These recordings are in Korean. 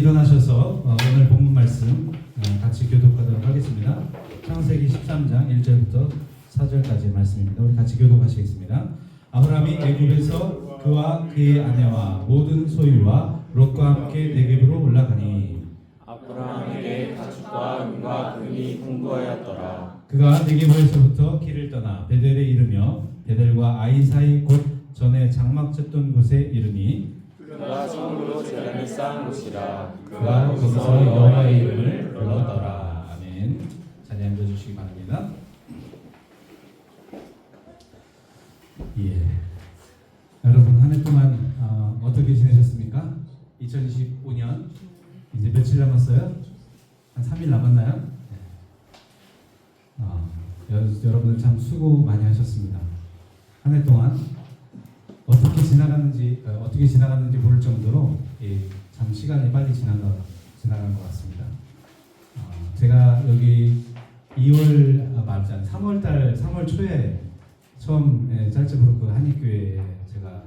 일어나셔서 오늘 본문 말씀 같이 교독하도록 하겠습니다. 창세기 13장 1절부터 4절까지의 말씀입니다. 우리 같이 교독하시겠습니다. 아브라함이 애굽에서 그와 그의 아내와 모든 소유와 롯과 함께 네겝으로 올라가니 아브라함에게 가축과 은과 금이 풍부하였더라. 그가 네겝에서부터 길을 떠나 베델에 이르며 베델과 아이 사이 곧 전에 장막 쳤던 곳에 이르니 그가 처음으로 제단을 쌓은 곳이라. 그가 거기서 여호와의 이름을 불렀더라. 아멘. 자리에 앉아주시기 바랍니다. 예. 여러분 한 해 동안 어떻게 지내셨습니까? 2025년 이제 며칠 남았어요? 한 3일 남았나요? 여러분들 참 수고 많이 하셨습니다. 한 해 동안 어떻게 지나갔는지 모를 정도로 참 시간이 빨리 지나간 것 같습니다. 제가 여기 2월 말자 3월 초에 처음 짤즈부르크 한인교회에 제가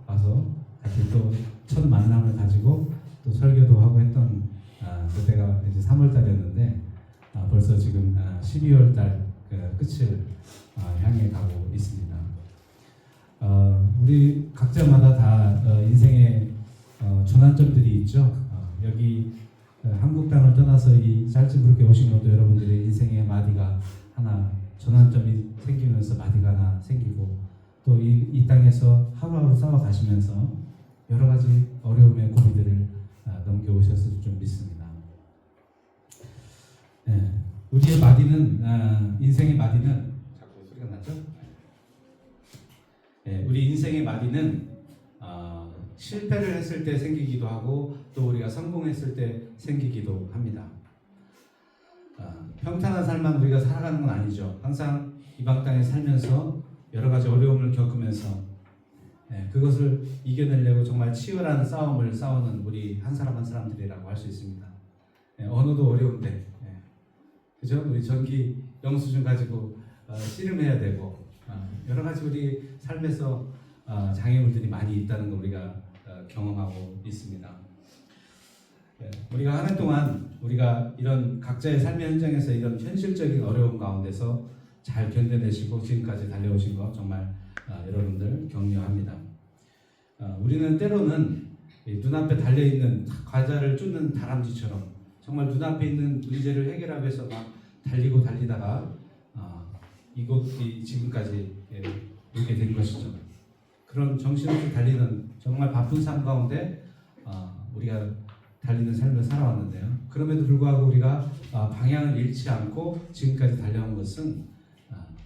와서 같이 또 첫 만남을 가지고 또 설교도 하고 했던 그때가 이제 3월 달이었는데 벌써 지금 12월 달 끝을 향해 가고 있습니다. 우리 각자마다 다 인생의 전환점들이 있죠. 여기 한국 땅을 떠나서 이 짤즈부르크에 오신 것도 여러분들의 인생의 마디가 하나 전환점이 생기면서 마디가 하나 생기고 또 이 땅에서 하루하루 싸워가시면서 여러 가지 어려움의 고비들을 넘겨오셨을 줄 믿습니다. 네, 우리의 마디는 인생의 마디는 자꾸 소리가 나죠? 네, 우리 인생의 마디는 실패를 했을 때 생기기도 하고 또 우리가 성공했을 때 생기기도 합니다. 평탄한 삶만 우리가 살아가는 건 아니죠. 항상 이방 땅에 살면서 여러 가지 어려움을 겪으면서 그것을 이겨내려고 정말 치열한 싸움을 싸우는 우리 한 사람 한 사람들이라고 할 수 있습니다. 언어도 어려운데, 그죠? 우리 전기 영수증 가지고 씨름해야 되고 여러 가지 우리 삶에서 장애물들이 많이 있다는 걸 우리가 경험하고 있습니다. 우리가 한 해 동안 우리가 이런 각자의 삶의 현장에서 이런 현실적인 어려움 가운데서 잘 견뎌내시고 지금까지 달려오신 거 정말 여러분들 격려합니다. 우리는 때로는 눈앞에 달려있는 과자를 쫓는 다람쥐처럼 정말 눈앞에 있는 문제를 해결하기 위해서 막 달리고 달리다가 이곳이 지금까지 오게 된 것이죠. 그런 정신없이 달리는 정말 바쁜 삶 가운데 우리가 달리는 삶을 살아왔는데요. 그럼에도 불구하고 우리가 방향을 잃지 않고 지금까지 달려온 것은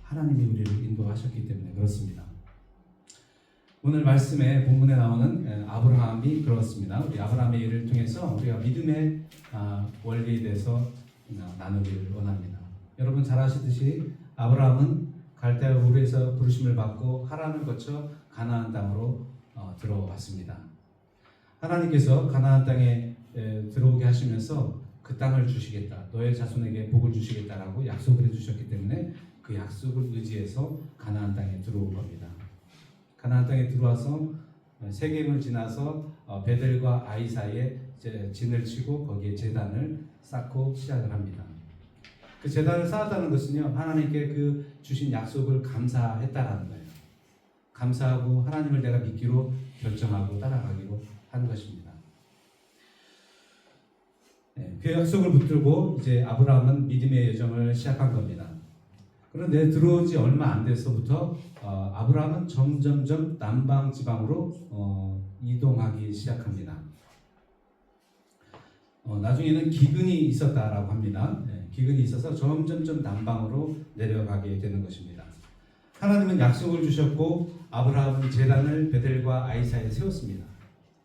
하나님이 우리를 인도하셨기 때문에 그렇습니다. 오늘 말씀에 본문에 나오는 아브라함이 그렇습니다. 우리 아브라함의 일을 통해서 우리가 믿음의 원리에 대해서 나누기를 원합니다. 여러분 잘 아시듯이 아브라함은 갈대아 우르에서 부르심을 받고 하란을 거쳐 가나안 땅으로 들어왔습니다. 하나님께서 가나안 땅에 들어오게 하시면서 그 땅을 주시겠다, 너의 자손에게 복을 주시겠다라고 약속을 해주셨기 때문에 그 약속을 의지해서 가나안 땅에 들어온 겁니다. 가나안 땅에 들어와서 세겜을 지나서 베델과 아이 사이에 진을 치고 거기에 제단을 쌓고 시작을 합니다. 그 제단을 쌓았다는 것은요, 하나님께 그 주신 약속을 감사했다라는 거예요. 감사하고 하나님을 내가 믿기로 결정하고 따라가기로 한 것입니다. 그 약속을 붙들고 이제 아브라함은 믿음의 여정을 시작한 겁니다. 그런데 들어온 지 얼마 안 돼서부터 아브라함은 점점점 남방 지방으로 이동하기 시작합니다. 나중에는 기근이 있었다라고 합니다. 기근이 있어서 점점점 남방으로 내려가게 되는 것입니다. 하나님은 약속을 주셨고 아브라함은 제단을 베델과 아이 사이에 세웠습니다.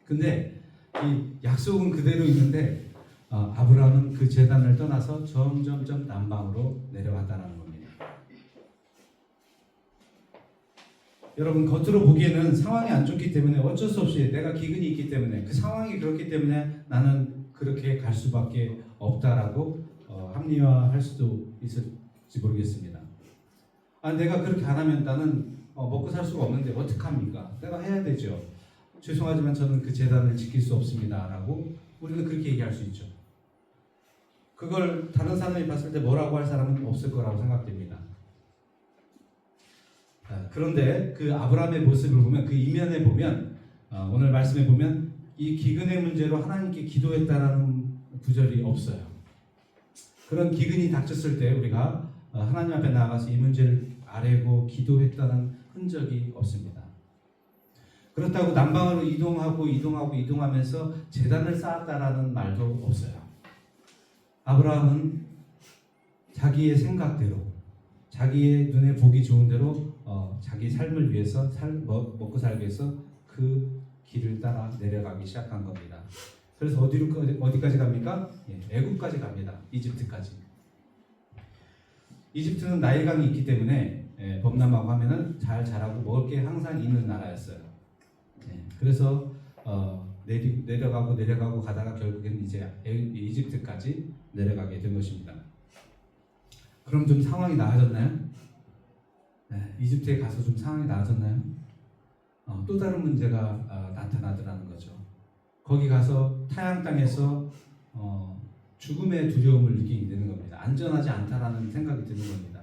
근데 이 약속은 그대로 있는데 아브라함은 그 제단을 떠나서 점점점 남방으로 내려갔다는 겁니다. 여러분 겉으로 보기에는 상황이 안 좋기 때문에 어쩔 수 없이 내가 기근이 있기 때문에 그 상황이 그렇기 때문에 나는 그렇게 갈 수밖에 없다라고 합리화할 수도 있을지 모르겠습니다. 내가 그렇게 안 하면 나는 먹고 살 수가 없는데 어떡합니까? 내가 해야 되죠. 죄송하지만 저는 그 제단을 지킬 수 없습니다 라고 우리는 그렇게 얘기할 수 있죠. 그걸 다른 사람이 봤을 때 뭐라고 할 사람은 없을 거라고 생각됩니다. 그런데 그 아브라함의 모습을 보면, 그 이면에 보면, 오늘 말씀에 보면 이 기근의 문제로 하나님께 기도했다라는 구절이 없어요. 그런 기근이 닥쳤을 때 우리가 하나님 앞에 나아가서 이 문제를 아뢰고 기도했다는 흔적이 없습니다. 그렇다고 남방으로 이동하면서 제단을 쌓았다라는 말도 없어요. 아브라함은 자기의 생각대로, 자기의 눈에 보기 좋은 대로 자기 삶을 위해서 먹고 살기 위해서 그 길을 따라 내려가기 시작한 겁니다. 그래서 어디까지 갑니까? 애굽까지 갑니다. 이집트까지. 이집트는 나일강이 있기 때문에 범람하고 하면은 잘 자라고 먹을 게 항상 있는 나라였어요. 그래서 내려가고 가다가 결국에는 이제 이집트까지 내려가게 된 것입니다. 그럼 좀 상황이 나아졌나요? 이집트에 가서 좀 상황이 나아졌나요? 또 다른 문제가 나타나더라는 거죠. 거기 가서 타양 땅에서 죽음의 두려움을 느끼게 되는 겁니다. 안전하지 않다라는 생각이 드는 겁니다.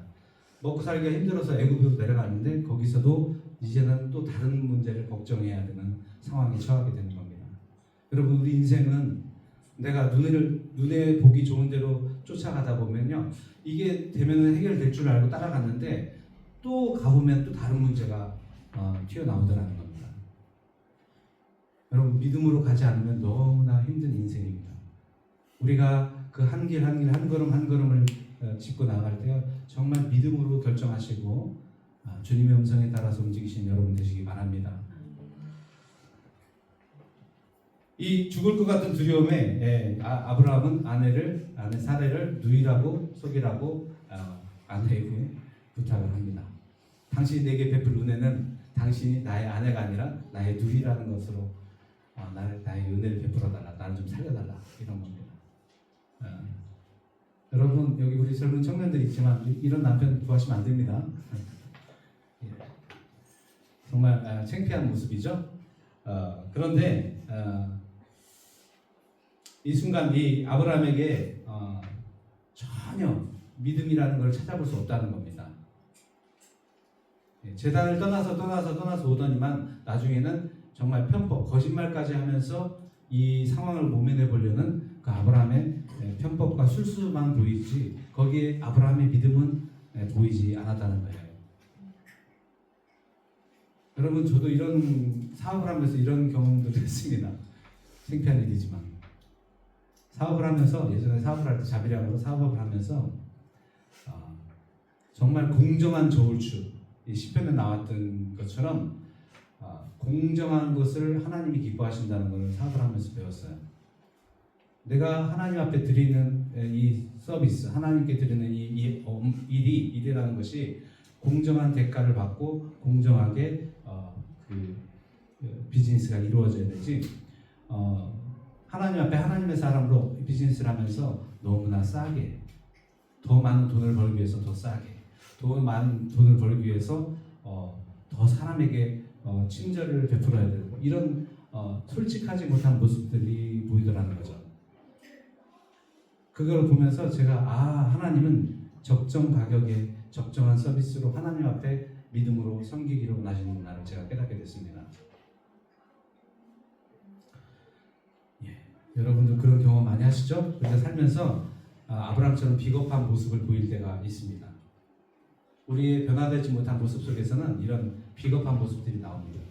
먹고 살기가 힘들어서 애굽으로 내려가는데 거기서도 이제는 또 다른 문제를 걱정해야 되는 상황에 처하게 되는 겁니다. 여러분, 우리 인생은 내가 눈에 보기 좋은 대로 쫓아가다 보면요, 이게 되면 해결될 줄 알고 따라갔는데 또 가보면 또 다른 문제가 튀어나오더라는 겁니다. 여러분, 믿음으로 가지 않으면 너무나 힘든 인생입니다. 우리가 그 한 길 한 걸음 한 걸음을 짚고 나갈 때 정말 믿음으로 결정하시고 주님의 음성에 따라서 움직이신 여러분 되시기 바랍니다. 이 죽을 것 같은 두려움에 아브라함은 아내 사레를 누이라고 속이라고 아내에게 부탁을 합니다. 당신이 내게 베풀 은혜는 당신이 나의 아내가 아니라 나의 누이라는 것으로 나의 은혜를 베풀어달라, 나를 좀 살려달라, 이런 겁니다. 여러분, 여기 우리 젊은 청년들이 있지만 이런 남편 구하시면 안 됩니다. 정말 창피한 모습이죠. 그런데 이 순간 이 아브라함에게 전혀 믿음이라는 걸 찾아볼 수 없다는 겁니다. 제단을 떠나서 오더니만 나중에는 정말 편법, 거짓말까지 하면서 이 상황을 모면해 보려는 그 아브라함의 편법과 술수만 보이지 거기에 아브라함의 믿음은 보이지 않았다는 거예요. 여러분, 저도 이런 사업을 하면서 이런 경험도 했습니다. 창피한 일이지만 사업을 하면서, 예전에 사업을 할 때 자비량으로 사업을 하면서 정말 공정한 저울추, 이 시편에 나왔던 것처럼 공정한 것을 하나님이 기뻐하신다는 것을 사업을 하면서 배웠어요. 내가 하나님 앞에 드리는 이 서비스, 하나님께 드리는 이 일이라는 것이 공정한 대가를 받고 공정하게 그 비즈니스가 이루어져야 되지, 하나님 앞에 하나님의 사람으로 비즈니스를 하면서 너무나 싸게, 더 많은 돈을 벌기 위해서 더 싸게, 더 많은 돈을 벌기 위해서 더 사람에게 친절을 베풀어야 되고, 이런 솔직하지 못한 모습들이 보이더라는 거죠. 그걸 보면서 제가 하나님은 적정 가격에 적정한 서비스로 하나님 앞에 믿음으로 섬기기로 원하시는구나를 제가 깨닫게 됐습니다. 여러분도 그런 경험 많이 하시죠? 우리가 살면서 아브라함처럼 비겁한 모습을 보일 때가 있습니다. 우리의 변화되지 못한 모습 속에서는 이런 비겁한 모습들이 나옵니다.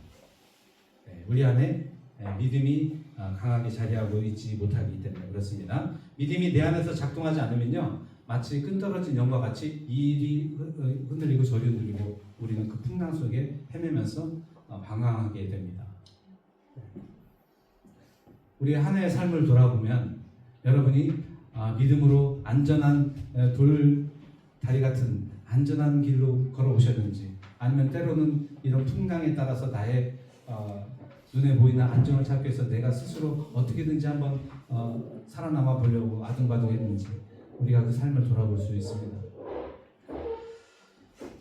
우리 안에 믿음이 강하게 자리하고 있지 못하기 때문에 그렇습니다. 믿음이 내 안에서 작동하지 않으면요, 마치 끈떨어진 연과 같이 이 일이 흔들리고 저리 흔들리고 우리는 그 풍랑 속에 헤매면서 방황하게 됩니다. 우리의 한 해의 삶을 돌아보면 여러분이 믿음으로 안전한 다리 같은 안전한 길로 걸어오셨는지, 아니면 때로는 이런 풍랑에 따라서 나의 눈에 보이는 안정을 찾기 위해서 내가 스스로 어떻게든지 한번 살아남아 보려고 아둥바둥했는지 우리가 그 삶을 돌아볼 수 있습니다.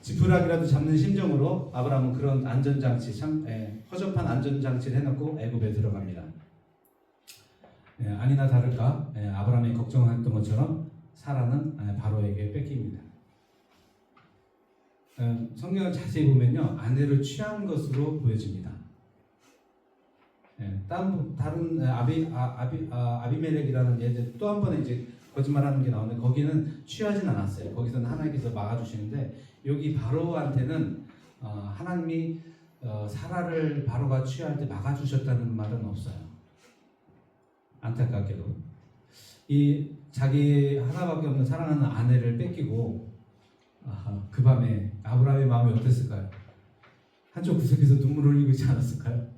지푸라기라도 잡는 심정으로 아브라함은 그런 안전장치, 허접한 안전장치를 해놓고 애굽에 들어갑니다. 아니나 다를까 아브라함이 걱정했던 것처럼 사라는 바로에게 뺏깁니다. 성경을 자세히 보면요, 아내를 취한 것으로 보여집니다. 다른 아비멜렉이라는 예제 또 한 번에 이제 거짓말하는 게 나오는데 거기는 취하진 않았어요. 거기서는 하나님께서 막아주시는데 여기 바로한테는 하나님이 사라를 바로가 취할 때 막아주셨다는 말은 없어요. 안타깝게도 이 자기 하나밖에 없는 사랑하는 아내를 뺏기고 그 밤에 아브라함의 마음이 어땠을까요? 한쪽 구석에서 눈물 흘리고 있지 않았을까요?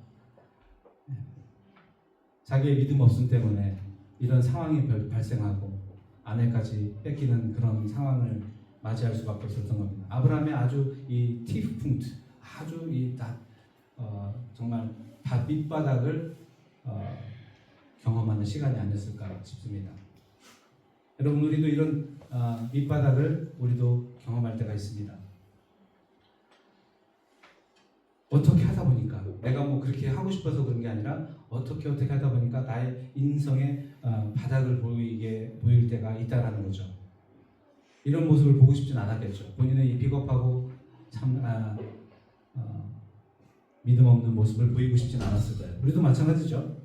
자기의 믿음 없음 때문에 이런 상황이 발생하고 아내까지 뺏기는 그런 상황을 맞이할 수밖에 없었던 겁니다. 아브라함의 아주 이 티프풍트, 아주 정말 밑바닥을 경험하는 시간이 아니었을까 싶습니다. 여러분, 우리도 이런 밑바닥을 우리도 경험할 때가 있습니다. 어떻게 하다 보니까 내가 뭐 그렇게 하고 싶어서 그런 게 아니라 어떻게 하다 보니까 나의 인성의 바닥을 보일 때가 있다라는 거죠. 이런 모습을 보고 싶진 않았겠죠. 본인의 이 비겁하고 참 믿음 없는 모습을 보이고 싶진 않았을 거예요. 우리도 마찬가지죠.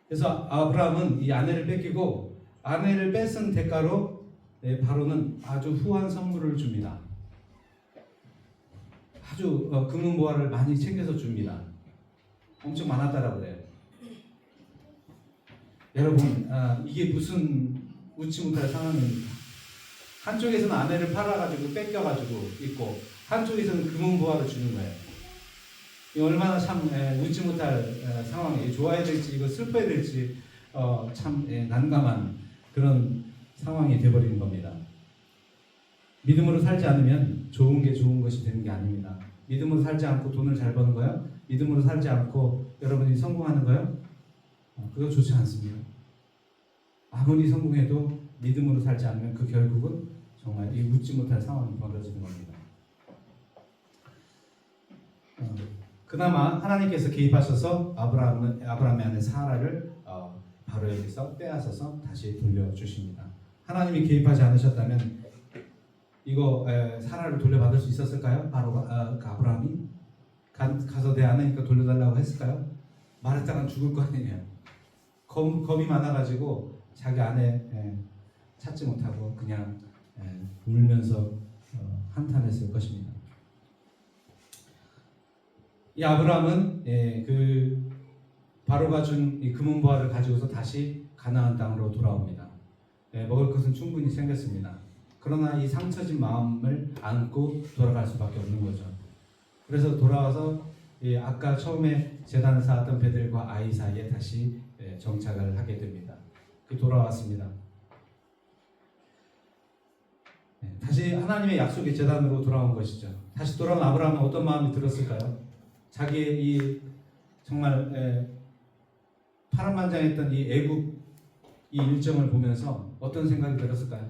그래서 아브라함은 이 아내를 뺏기고 아내를 뺏은 대가로 바로는 아주 후한 선물을 줍니다. 아주 금은보화를 많이 챙겨서 줍니다. 엄청 많았다라고 그래요. 여러분, 이게 무슨 웃지 못할 상황입니까? 한쪽에서는 아내를 팔아가지고 뺏겨가지고 있고 한쪽에서는 금은보화를 주는 거예요. 이 얼마나 참 웃지 못할 상황이에요. 좋아해야 될지 이거 슬퍼야 될지 참 난감한 그런 상황이 되어버리는 겁니다. 믿음으로 살지 않으면 좋은 게 좋은 것이 되는 게 아닙니다. 믿음으로 살지 않고 돈을 잘 버는 거요? 믿음으로 살지 않고 여러분이 성공하는 거요? 그거 좋지 않습니다. 아무리 성공해도 믿음으로 살지 않으면 그 결국은 정말 이 웃지 못할 상황이 벌어지는 겁니다. 그나마 하나님께서 개입하셔서 아브라함의 아내 사라를 바로에게서 빼앗아서 다시 돌려주십니다. 하나님이 개입하지 않으셨다면 이거 사라를 돌려받을 수 있었을까요? 아브라함이 가서 내 아내니까 돌려달라고 했을까요? 말했다간 죽을 거 아니에요. 겁이 많아가지고 자기 아내 찾지 못하고 그냥 울면서 한탄했을 것입니다. 이 아브라함은 그 바로가 준 이 금은보화를 가지고서 다시 가나안 땅으로 돌아옵니다. 먹을 것은 충분히 생겼습니다. 그러나 이 상처진 마음을 안고 돌아갈 수밖에 없는 거죠. 그래서 돌아와서 아까 처음에 제단을 쌓았던 베델과 아이 사이에 다시 정착을 하게 됩니다. 돌아왔습니다. 다시 하나님의 약속의 제단으로 돌아온 것이죠. 다시 돌아온 아브라함은 어떤 마음이 들었을까요? 자기의 이 정말 파란만장했던 이 애국 이 일정을 보면서 어떤 생각이 들었을까요?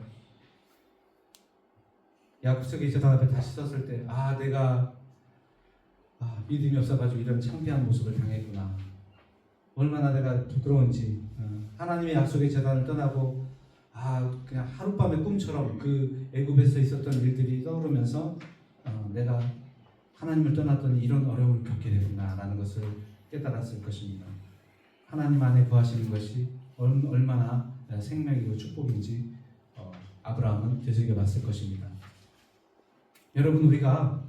약속의 제단 앞에 다시 섰을 때 내가 믿음이 없어가지고 이런 창피한 모습을 당했구나. 얼마나 내가 부끄러운지. 하나님의 약속의 제단을 떠나고 그냥 하룻밤의 꿈처럼 그 애굽에서 있었던 일들이 떠오르면서 내가 하나님을 떠났더니 이런 어려움을 겪게 되구나라는 것을 깨달았을 것입니다. 하나님 안에 거하시는 것이 얼마나 생명이고 축복인지 아브라함은 되새겨봤을 것입니다. 여러분, 우리가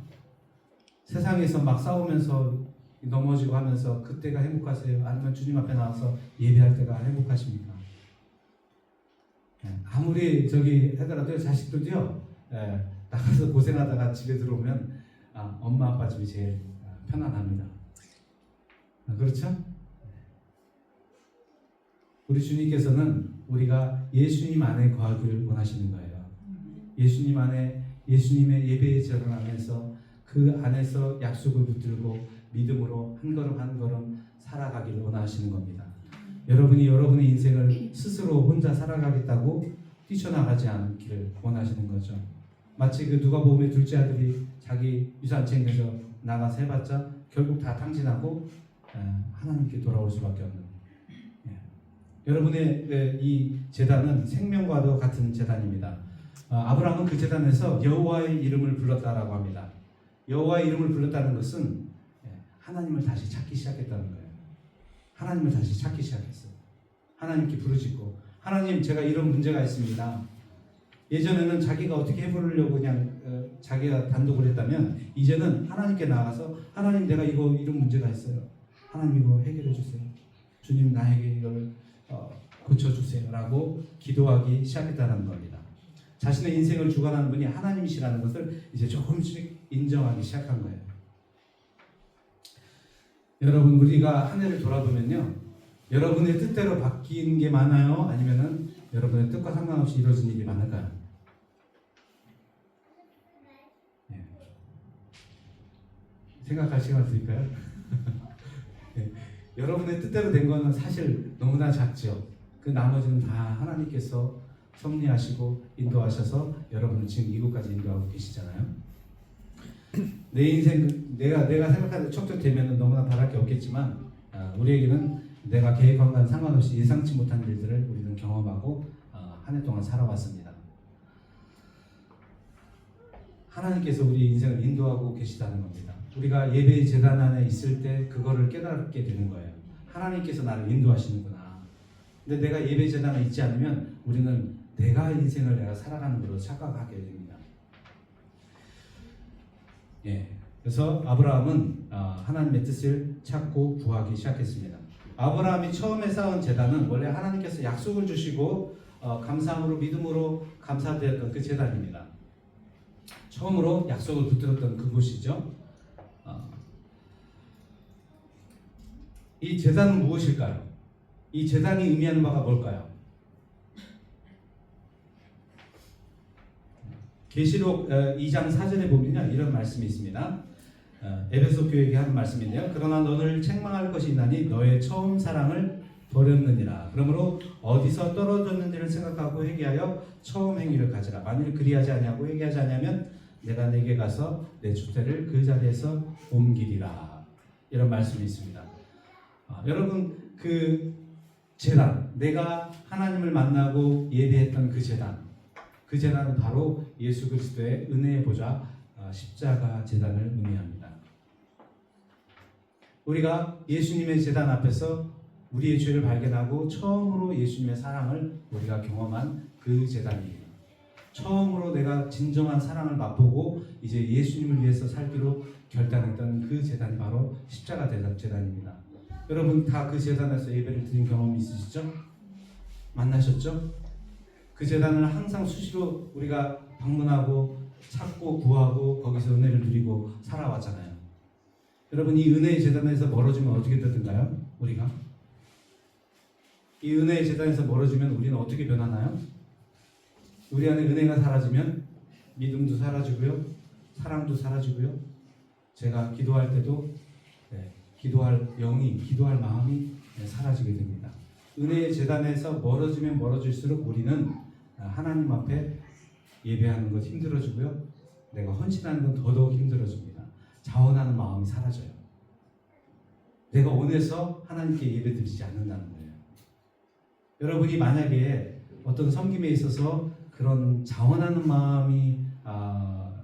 세상에서 막 싸우면서 넘어지고 하면서 그때가 행복하세요? 아니면 주님 앞에 나와서 예배할 때가 행복하십니까? 아무리 하더라도 자식들도요, 나가서 고생하다가 집에 들어오면 엄마 아빠 집이 제일 편안합니다. 그렇죠? 우리 주님께서는 우리가 예수님 안에 거하기를 원하시는 거예요. 예수님 안에 예수님의 예배의 제단 안에서 그 안에서 약속을 붙들고 믿음으로 한 걸음 한 걸음 살아가기를 원하시는 겁니다. 여러분이 여러분의 인생을 스스로 혼자 살아가겠다고 뛰쳐나가지 않기를 원하시는 거죠. 마치 그 누가복음의 둘째 아들이 자기 유산 챙겨서 나가서 해봤자 결국 다 탕진하고 하나님께 돌아올 수밖에 없는. 여러분의 이 제단은 생명과도 같은 제단입니다. 아브라함은 그 제단에서 여호와의 이름을 불렀다라고 합니다. 여호와의 이름을 불렀다는 것은 하나님을 다시 찾기 시작했다는 거예요. 하나님을 다시 찾기 시작했어요. 하나님께 부르짖고, 하나님, 제가 이런 문제가 있습니다. 예전에는 자기가 어떻게 해보려고 그냥 자기가 단독을 했다면, 이제는 하나님께 나가서 하나님, 내가 이런 문제가 있어요. 하나님, 이거 해결해 주세요. 주님, 나에게 이걸 고쳐주세요 라고 기도하기 시작했다는 겁니다. 자신의 인생을 주관하는 분이 하나님이시라는 것을 이제 조금씩 인정하기 시작한 거예요. 여러분, 우리가 한 해를 돌아보면요, 여러분의 뜻대로 바뀐 게 많아요? 아니면은 여러분의 뜻과 상관없이 이루어진 일이 많을까요? 네. 생각할 시간을 드릴까요? 네. 여러분의 뜻대로 된 거는 사실 너무나 작죠. 그 나머지는 다 하나님께서 섭리하시고 인도하셔서 여러분을 지금 이곳까지 인도하고 계시잖아요. 내 인생, 내가 생각하는 척척되면 너무나 바랄 게 없겠지만, 우리에게는 내가 계획한 건 상관없이 예상치 못한 일들을 우리는 경험하고 한 해 동안 살아왔습니다. 하나님께서 우리 인생을 인도하고 계시다는 겁니다. 우리가 예배의 제단 안에 있을 때 그거를 깨닫게 되는 거예요. 하나님께서 나를 인도하시는구나. 근데 내가 예배 제단에 있지 않으면 우리는 내가 인생을 내가 살아가는 걸로 착각하게 됩니다. 예, 그래서 아브라함은 하나님의 뜻을 찾고 구하기 시작했습니다. 아브라함이 처음에 쌓은 제단은 원래 하나님께서 약속을 주시고 감사함으로 믿음으로 감사드렸던 그 제단입니다. 처음으로 약속을 붙들었던 그곳이죠. 이 제단은 무엇일까요? 이 제단이 의미하는 바가 뭘까요? 계시록 2장 4절에 보면요, 이런 말씀이 있습니다. 에베소 교회에게 하는 말씀인데요. 그러나 너를 책망할 것이 있나니 너의 처음 사랑을 버렸느니라. 그러므로 어디서 떨어졌는지를 생각하고 회개하여 처음 행위를 가지라. 만일 그리하지 아니하고 회개하지 아니하면 내가 내게 가서 내 주태를 그 자리에서 옮기리라. 이런 말씀이 있습니다. 여러분, 그 제단, 내가 하나님을 만나고 예배했던 그 제단은 바로 예수 그리스도의 은혜의 보좌 십자가 제단을 의미합니다. 우리가 예수님의 제단 앞에서 우리의 죄를 발견하고 처음으로 예수님의 사랑을 우리가 경험한 그 제단이에요. 처음으로 내가 진정한 사랑을 맛보고 이제 예수님을 위해서 살기로 결단했던 그 제단이 바로 십자가 제단입니다. 여러분 다 그 제단에서 예배를 드린 경험이 있으시죠? 만나셨죠? 그 제단을 항상 수시로 우리가 방문하고 찾고 구하고 거기서 은혜를 누리고 살아왔잖아요. 여러분, 이 은혜의 제단에서 멀어지면 어떻게 되던가요? 우리가 이 은혜의 제단에서 멀어지면 우리는 어떻게 변하나요? 우리 안에 은혜가 사라지면 믿음도 사라지고요, 사랑도 사라지고요, 제가 기도할 때도 기도할 영이, 기도할 마음이 사라지게 됩니다. 은혜의 제단에서 멀어지면 멀어질수록 우리는 하나님 앞에 예배하는 것 힘들어지고요, 내가 헌신하는 건 더더욱 힘들어집니다. 자원하는 마음이 사라져요. 내가 원해서 하나님께 예배드리지 않는다는 거예요. 여러분이 만약에 어떤 섬김에 있어서 그런 자원하는 마음이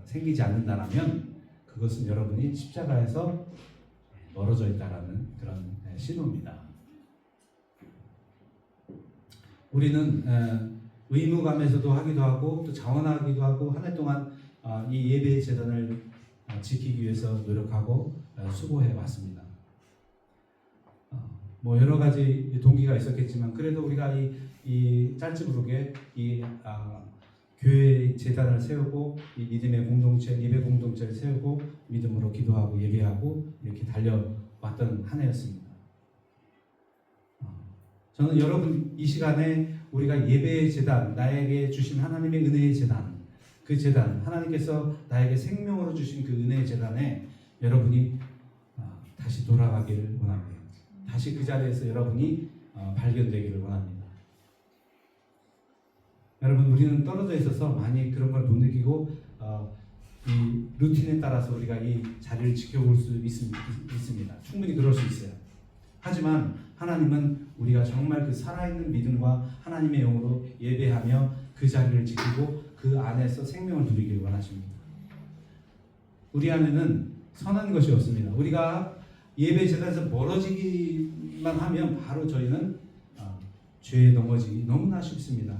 생기지 않는다면 그것은 여러분이 십자가에서 멀어져 있다라는 그런 신호입니다. 우리는 의무감에서도 하기도 하고 또 자원하기도 하고 한 해 동안 이 예배의 제단을 지키기 위해서 노력하고 수고해 왔습니다. 뭐 여러 가지 동기가 있었겠지만 그래도 우리가 이 짤집으로게 이 교회 제단을 세우고 이 믿음의 공동체, 예배 공동체를 세우고 믿음으로 기도하고 예배하고 이렇게 달려왔던 한 해였습니다. 저는 여러분 이 시간에 우리가 예배의 제단, 나에게 주신 하나님의 은혜의 제단, 그 제단, 하나님께서 나에게 생명으로 주신 그 은혜의 제단에 여러분이 다시 돌아가기를 원합니다. 다시 그 자리에서 여러분이 발견되기를 원합니다. 여러분, 우리는 떨어져 있어서 많이 그런 걸 못 느끼고 이 루틴에 따라서 우리가 이 자리를 지켜볼 수 있습니다. 충분히 그럴 수 있어요. 하지만 하나님은 우리가 정말 그 살아있는 믿음과 하나님의 영으로 예배하며 그 자리를 지키고 그 안에서 생명을 누리기를 원하십니다. 우리 안에는 선한 것이 없습니다. 우리가 예배 제단에서 멀어지기만 하면 바로 저희는 죄에 넘어지기 너무나 쉽습니다.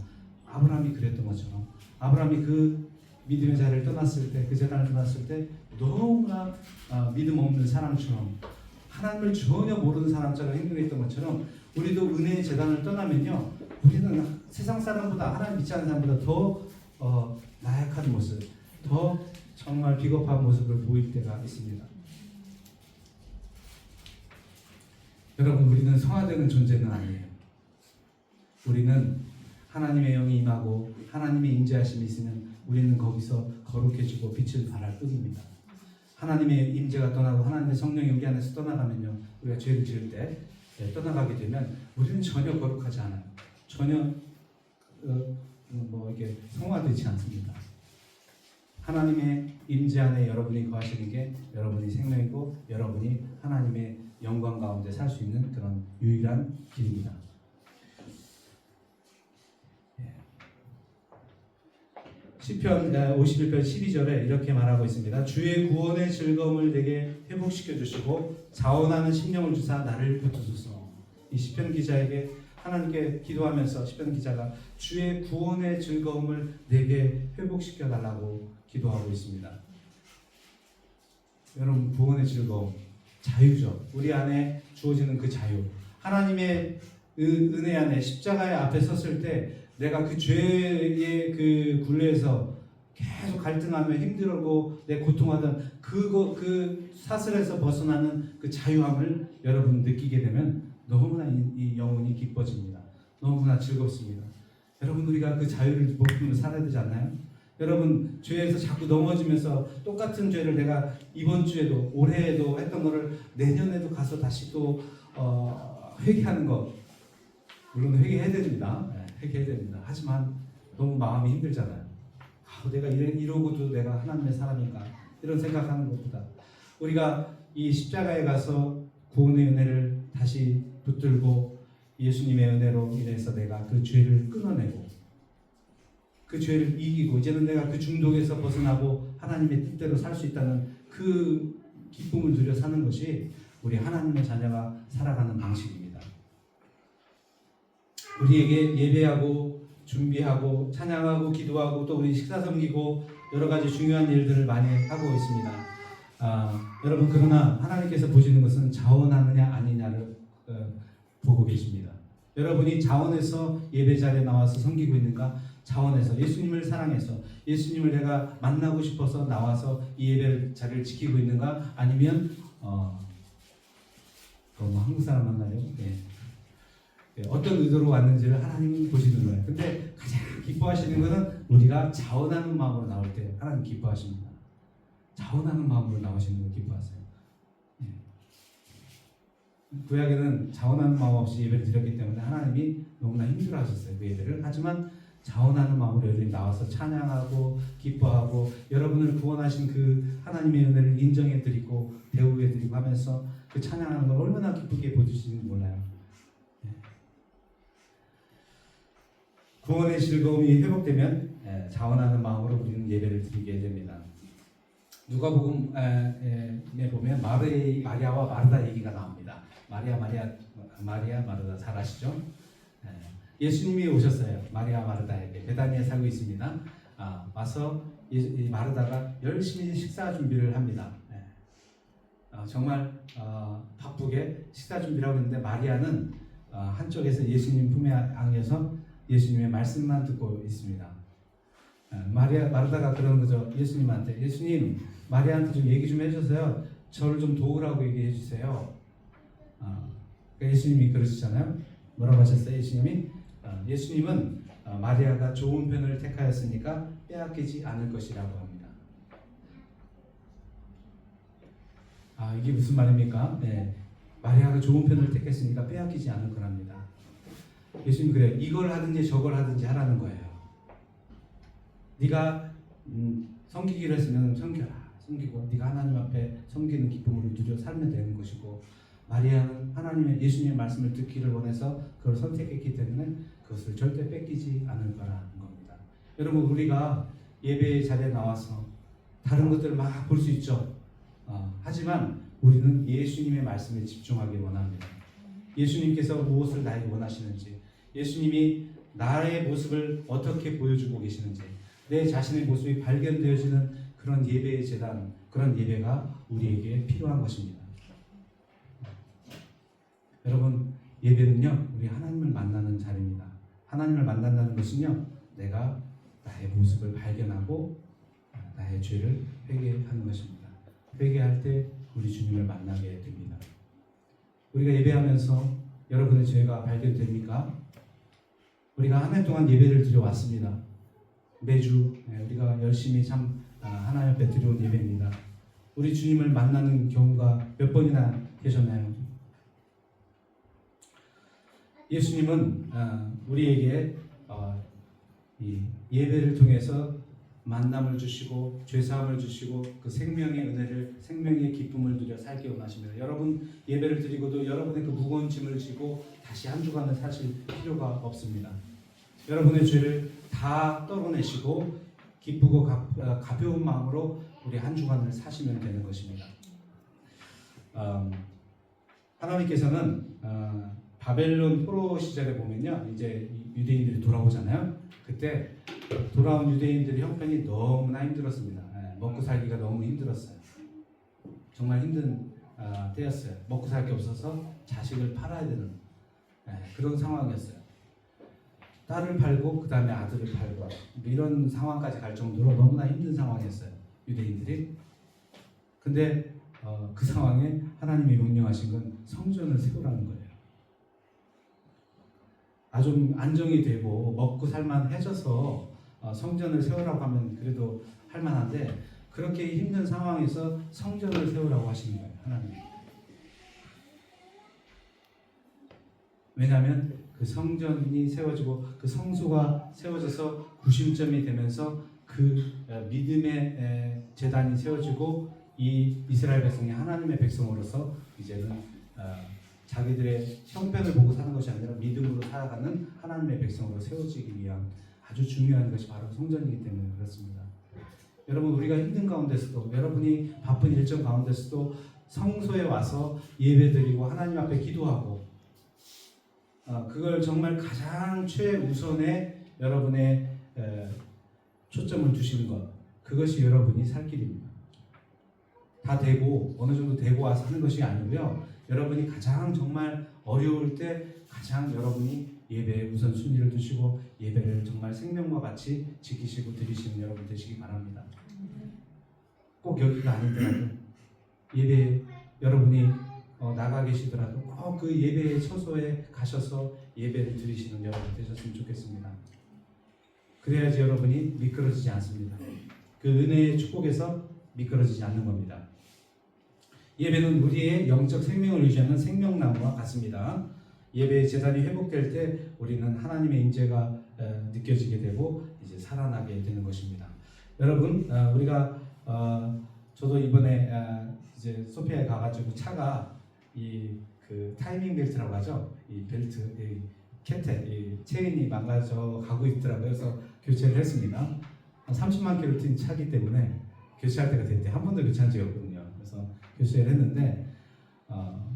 아브라함이 그랬던 것처럼 아브라함이 그 믿음의 자리를 떠났을 때, 그 제단을 떠났을 때 너무나 믿음 없는 사람처럼 하나님을 전혀 모르는 사람처럼 행동했던 것처럼 우리도 은혜의 제단을 떠나면요, 우리는 세상 사람보다, 하나님 믿지 않는 사람보다 더 나약한 모습, 더 정말 비겁한 모습을 보일 때가 있습니다. 여러분, 우리는 성화되는 존재는 아니에요. 우리는 하나님의 영이 임하고 하나님의 인자하심이 있으면 우리는 거기서 거룩해지고 빛을 발할 뿐입니다. 하나님의 임재가 떠나고 하나님의 성령이 우리 안에서 떠나가면요, 우리가 죄를 지을 때 떠나가게 되면 우리는 전혀 거룩하지 않아요. 전혀 이게 성화되지 않습니다. 하나님의 임재 안에 여러분이 거하시는 게 여러분이 생명이고 여러분이 하나님의 영광 가운데 살 수 있는 그런 유일한 길입니다. 시편 51편 12절에 이렇게 말하고 있습니다. 주의 구원의 즐거움을 내게 회복시켜 주시고 자원하는 심령을 주사 나를 붙드소서. 이 시편 기자에게 하나님께 기도하면서 시편 기자가 주의 구원의 즐거움을 내게 회복시켜 달라고 기도하고 있습니다. 여러분, 구원의 즐거움, 자유죠. 우리 안에 주어지는 그 자유, 하나님의 은혜 안에 십자가의 앞에 섰을 때 내가 그 죄의 그 굴레에서 계속 갈등하며 힘들고 내 고통하던 그 사슬에서 벗어나는 그 자유함을 여러분 느끼게 되면 너무나 이 영혼이 기뻐집니다. 너무나 즐겁습니다. 여러분, 우리가 그 자유를 목표로 살아야 되지 않나요? 여러분, 죄에서 자꾸 넘어지면서 똑같은 죄를 내가 이번 주에도 올해에도 했던 거를 내년에도 가서 다시 또 회개하는 것, 물론 회개해야 됩니다. 회개해야 됩니다. 하지만 너무 마음이 힘들잖아요. 내가 이러고도 내가 하나님의 사람인가, 이런 생각하는 것보다 우리가 이 십자가에 가서 구원의 은혜를 다시 붙들고 예수님의 은혜로 인해서 내가 그 죄를 끊어내고 그 죄를 이기고 이제는 내가 그 중독에서 벗어나고 하나님의 뜻대로 살 수 있다는 그 기쁨을 누려 사는 것이 우리 하나님의 자녀가 살아가는 방식입니다. 우리에게 예배하고 준비하고 찬양하고 기도하고 또 우리 식사 섬기고 여러 가지 중요한 일들을 많이 하고 있습니다. 여러분, 그러나 하나님께서 보시는 것은 자원하느냐 아니냐를 보고 계십니다. 여러분이 자원해서 예배 자리에 나와서 섬기고 있는가? 자원해서 예수님을 사랑해서 예수님을 내가 만나고 싶어서 나와서 이 예배 자리를 지키고 있는가? 아니면 한국 사람 만나요? 어떤 의도로 왔는지를 하나님이 보시는 거예요. 근데 가장 기뻐하시는 것은 우리가 자원하는 마음으로 나올 때 하나님 기뻐하십니다. 자원하는 마음으로 나오시는 걸 기뻐하세요. 구약에는 자원하는 마음 없이 예배를 드렸기 때문에 하나님이 너무나 힘들어하셨어요, 그 예배를. 하지만 자원하는 마음으로 여러분이 나와서 찬양하고 기뻐하고 여러분을 구원하신 그 하나님의 은혜를 인정해드리고 배우해드리고 하면서 그 찬양하는 걸 얼마나 기쁘게 보여주시는지 몰라요. 구원의 즐거움이 회복되면 자원하는 마음으로 우리는 예배를 드리게 됩니다. 누가복음에 보면 마리아와 마르다 얘기가 나옵니다. 마리아 마르다 잘 아시죠? 예수님이 오셨어요. 마리아 마르다에게. 베다니에 살고 있습니다. 와서 이 마르다가 열심히 식사 준비를 합니다. 정말 바쁘게 식사 준비를 하고 있는데 마리아는 한쪽에서 예수님 품에 안겨서 예수님의 말씀만 듣고 있습니다. 마르다가 그런 거죠. 예수님한테, 예수님, 마리아한테 좀 얘기 좀 해주세요. 저를 좀 도우라고 얘기해 주세요. 그러니까 예수님이 그러시잖아요. 뭐라고 하셨어요? 예수님은 마리아가 좋은 편을 택하였으니까 빼앗기지 않을 것이라고 합니다. 이게 무슨 말입니까? 마리아가 좋은 편을 택했으니까 빼앗기지 않을 거랍니다. 예수님 그래, 이걸 하든지 저걸 하든지 하라는 거예요. 네가 섬기기로 했으면 섬겨라. 섬기고 네가 하나님 앞에 섬기는 기쁨을 누려 살면 되는 것이고, 마리아는 하나님의 예수님의 말씀을 듣기를 원해서 그걸 선택했기 때문에 그것을 절대 뺏기지 않을 거라는 겁니다. 여러분, 우리가 예배의 자리에 나와서 다른 것들을 막 볼 수 있죠. 하지만 우리는 예수님의 말씀에 집중하기 원합니다. 예수님께서 무엇을 나에게 원하시는지, 예수님이 나의 모습을 어떻게 보여주고 계시는지, 내 자신의 모습이 발견되어지는 그런 예배의 재단, 그런 예배가 우리에게 필요한 것입니다. 여러분, 예배는요, 우리 하나님을 만나는 자리입니다. 하나님을 만난다는 것은요, 내가 나의 모습을 발견하고 나의 죄를 회개하는 것입니다. 회개할 때 우리 주님을 만나게 됩니다. 우리가 예배하면서 여러분의 죄가 발견됩니까? 우리가 한 해 동안 예배를 드려왔습니다. 매주 우리가 열심히 참 하나님 앞에 드려온 예배입니다. 우리 주님을 만나는 경우가 몇 번이나 계셨나요? 예수님은 우리에게 이 예배를 통해서 만남을 주시고 죄사함을 주시고 그 생명의 은혜를, 생명의 기쁨을 누려 살게 원하십니다. 여러분, 예배를 드리고도 여러분의 그 무거운 짐을 지고 다시 한 주간을 사실 필요가 없습니다. 여러분의 죄를 다 떨어내시고 기쁘고 가벼운 마음으로 우리 한 주간을 사시면 되는 것입니다. 하나님께서는 바벨론 포로 시절에 보면요, 이제 유대인들이 돌아오잖아요. 그때 돌아온 유대인들의 형편이 너무나 힘들었습니다. 먹고 살기가 너무 힘들었어요. 정말 힘든 때였어요. 먹고 살 게 없어서 자식을 팔아야 되는 그런 상황이었어요. 딸을 팔고 그 다음에 아들을 팔고 이런 상황까지 갈 정도로 너무나 힘든 상황이었어요. 유대인들이. 근데 그 상황에 하나님이 명령하신 건 성전을 세우라는 거예요. 아주 안정이 되고 먹고 살만해져서 성전을 세우라고 하면 그래도 할만한데, 그렇게 힘든 상황에서 성전을 세우라고 하시는 거예요, 하나님. 왜냐하면 그 성전이 세워지고 그 성소가 세워져서 구심점이 되면서 그 믿음의 제단이 세워지고 이 이스라엘 백성이 하나님의 백성으로서 이제는 자기들의 형편을 보고 사는 것이 아니라 믿음으로 살아가는 하나님의 백성으로 세워지기 위한 아주 중요한 것이 바로 성전이기 때문에 그렇습니다. 여러분, 우리가 힘든 가운데서도, 여러분이 바쁜 일정 가운데서도 성소에 와서 예배드리고 하나님 앞에 기도하고 그걸 정말 가장 최우선의 여러분의 초점을 두시는 것, 그것이 여러분이 살 길입니다. 다 되고 어느 정도 되고 와서 하는 것이 아니고요, 여러분이 가장 정말 어려울 때 가장 여러분이 예배에 우선순위를 두시고 예배를 정말 생명과 같이 지키시고 드리시는 여러분 되시기 바랍니다. 꼭 여기가 아니더라도 예배, 여러분이 나가 계시더라도 꼭 그 예배의 처소에 가셔서 예배를 드리시는 여러분 되셨으면 좋겠습니다. 그래야지 여러분이 미끄러지지 않습니다. 그 은혜의 축복에서 미끄러지지 않는 겁니다. 예배는 우리의 영적 생명을 유지하는 생명나무와 같습니다. 예배의 제단이 회복될 때 우리는 하나님의 인재가 느껴지게 되고 이제 살아나게 되는 것입니다. 여러분, 우리가 저도 이번에 이제 소피아에 가가지고 차가 그 타이밍 벨트라고 하죠. 이 벨트, 이 캔테, 이 체인이 망가져 가고 있더라고요. 그래서 교체를 했습니다. 한 30만 킬로 뛴 차기 때문에 교체할 때가 됐대. 한 번도 교체한 적이 없거든요. 그래서 교체를 했는데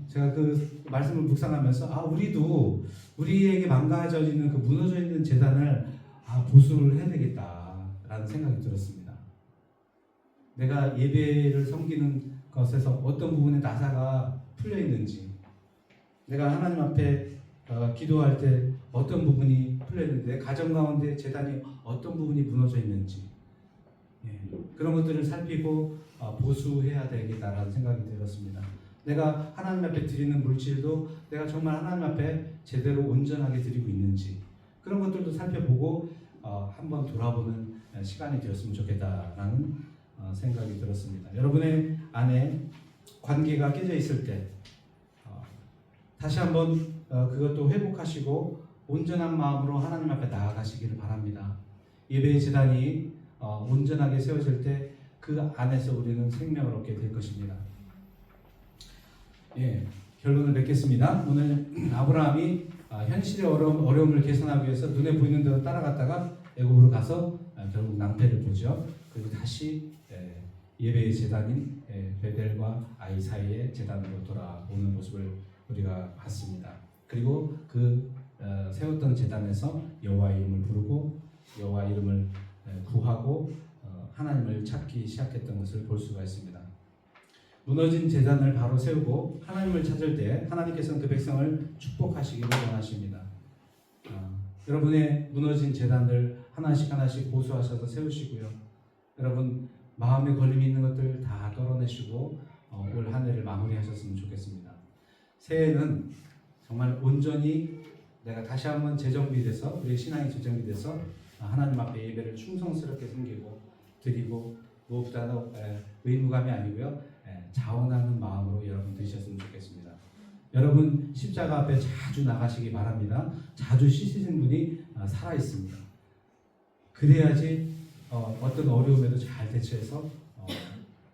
제가 그 말씀을 묵상하면서 우리에게 망가져지는 그 무너져 있는 재단을 보수를 해야 되겠다라는 생각이 들었습니다. 내가 예배를 섬기는 것에서 어떤 부분에 나사가 풀려 있는지, 내가 하나님 앞에 기도할 때 어떤 부분이 풀려 있는지, 내 가정 가운데 재단이 어떤 부분이 무너져 있는지, 그런 것들을 살피고 보수해야 되겠다라는 생각이 들었습니다. 내가 하나님 앞에 드리는 물질도 내가 정말 하나님 앞에 제대로 온전하게 드리고 있는지, 그런 것들도 살펴보고 한번 돌아보는 시간이 되었으면 좋겠다라는 생각이 들었습니다. 여러분의 안에 관계가 깨져 있을 때 다시 한번 그것도 회복하시고 온전한 마음으로 하나님 앞에 나아가시기를 바랍니다. 예배의 제단이 온전하게 세워질 때 그 안에서 우리는 생명을 얻게 될 것입니다. 결론을 맺겠습니다. 오늘 아브라함이 현실의 어려움을 개선하기 위해서 눈에 보이는 대로 따라갔다가 애굽으로 가서 결국 낭패를 보죠. 그리고 다시 예배의 제단인 베델과 아이 사이의 제단으로 돌아오는 모습을 우리가 봤습니다. 그리고 그 세웠던 제단에서 여호와 이름을 부르고 여호와 이름을 구하고 하나님을 찾기 시작했던 것을 볼 수가 있습니다. 무너진 제단을 바로 세우고 하나님을 찾을 때 하나님께서는 그 백성을 축복하시기를 원하십니다. 여러분의 무너진 제단을 하나씩 하나씩 보수하셔서 세우시고요. 여러분 마음에 걸림이 있는 것들 다 떨어내시고 올 한 해를 마무리하셨으면 좋겠습니다. 새해는 정말 온전히 내가 다시 한번 재정비돼서 우리의 신앙이 재정비돼서 하나님 앞에 예배를 충성스럽게 섬기고 드리고 무엇보다도 의무감이 아니고요 자원하는 마음으로 여러분 드리셨으면 좋겠습니다. 여러분 십자가 앞에 자주 나가시기 바랍니다. 자주 씻으신 분이 살아 있습니다. 그래야지 어떤 어려움에도 잘 대처해서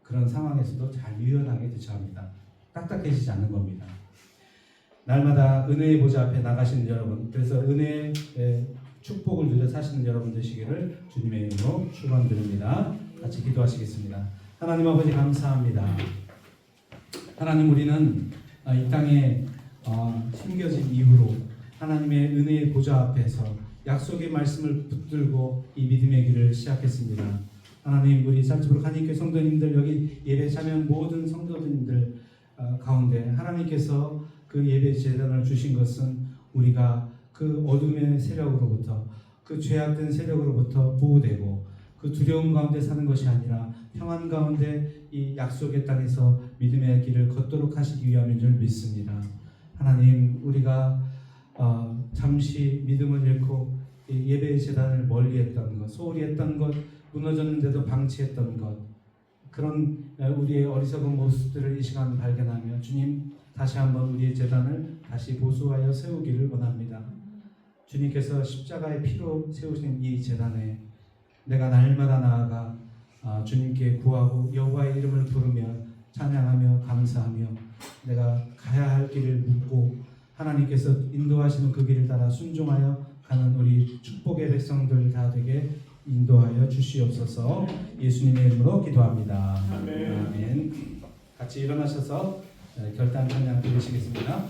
그런 상황에서도 잘 유연하게 대처합니다. 딱딱해지지 않는 겁니다. 날마다 은혜의 보좌 앞에 나가시는 여러분, 그래서 은혜의 축복을 누려 사시는 여러분 되시기를 주님의 이름으로 축원드립니다. 같이 기도하시겠습니다. 하나님 아버지 감사합니다. 하나님 우리는 이 땅에 심겨진 이후로 하나님의 은혜의 보좌 앞에서 약속의 말씀을 붙들고 이 믿음의 길을 시작했습니다. 하나님 우리 쌀지부로 한인교회 성도님들 여기 예배 참여한 모든 성도님들 가운데 하나님께서 그 예배 제단을 주신 것은 우리가 그 어둠의 세력으로부터 그 죄악된 세력으로부터 보호되고 그 두려움 가운데 사는 것이 아니라 평안 가운데 이 약속의 땅에서 믿음의 길을 걷도록 하시기 위함인 줄 믿습니다. 하나님 우리가 잠시 믿음을 잃고 예배의 제단을 멀리했던 것, 소홀히 했던 것, 무너졌는데도 방치했던 것, 그런 우리의 어리석은 모습들을 이 시간 발견하며 주님 다시 한번 우리의 제단을 다시 보수하여 세우기를 원합니다. 주님께서 십자가의 피로 세우신 이 제단에 내가 날마다 나아가 주님께 구하고 여호와의 이름을 부르며 찬양하며 감사하며 내가 가야 할 길을 묻고 하나님께서 인도하시는 그 길을 따라 순종하여 가는 우리 축복의 백성들 다 되게 인도하여 주시옵소서. 예수님의 이름으로 기도합니다. 아멘. 아멘. 같이 일어나셔서 결단 찬양 드리시겠습니다.